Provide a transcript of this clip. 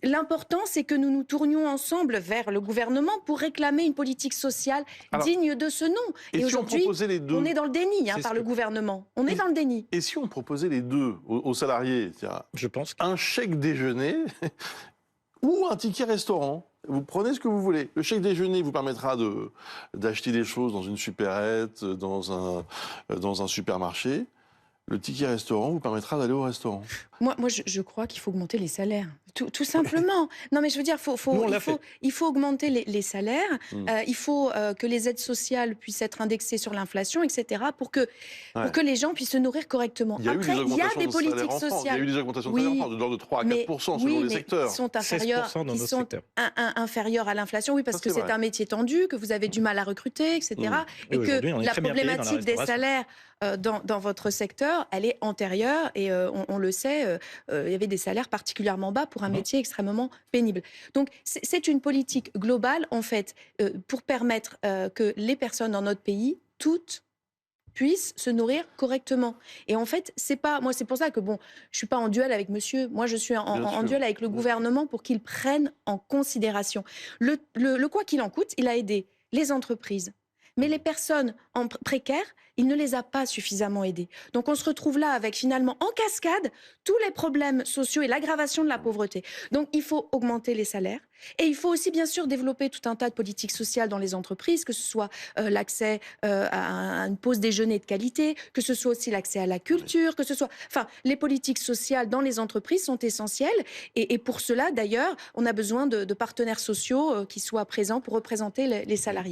l'important, c'est que nous nous tournions ensemble vers le gouvernement pour réclamer une politique sociale digne de ce nom. Et si aujourd'hui, on est dans le déni par le gouvernement. On est dans le déni. Et si on proposait les deux aux salariés, je pense un chèque déjeuner ou un ticket restaurant? Vous prenez ce que vous voulez. Le chèque déjeuner vous permettra d'acheter des choses dans une supérette, dans un supermarché. Le ticket restaurant vous permettra d'aller au restaurant. Moi je crois qu'il faut augmenter les salaires. Tout simplement. Non, mais je veux dire, il faut augmenter les salaires. Il faut que les aides sociales puissent être indexées sur l'inflation, etc., pour que les gens puissent se nourrir correctement. Après, il y a des politiques sociales. Il y a eu des augmentations de salaire en France, de l'ordre de 3 à 4 selon les secteurs. Qui sont inférieurs à l'inflation, parce que c'est un métier tendu, que vous avez du mal à recruter, etc. Et que la problématique des salaires dans votre secteur, elle est antérieure, et on le sait, il y avait des salaires particulièrement bas pour un métier extrêmement pénible. Donc c'est une politique globale, en fait, pour permettre que les personnes dans notre pays, toutes, puissent se nourrir correctement. Et en fait, c'est pour ça que, je suis pas en duel avec monsieur, moi je suis en duel avec le gouvernement pour qu'il prenne en considération. Le quoi qu'il en coûte, il a aidé les entreprises. Mais les personnes précaires, il ne les a pas suffisamment aidées. Donc on se retrouve là avec finalement en cascade tous les problèmes sociaux et l'aggravation de la pauvreté. Donc il faut augmenter les salaires et il faut aussi bien sûr développer tout un tas de politiques sociales dans les entreprises, que ce soit l'accès à une pause déjeuner de qualité, que ce soit aussi l'accès à la culture, que ce soit... Enfin, les politiques sociales dans les entreprises sont essentielles et pour cela d'ailleurs, on a besoin de partenaires sociaux qui soient présents pour représenter les salariés.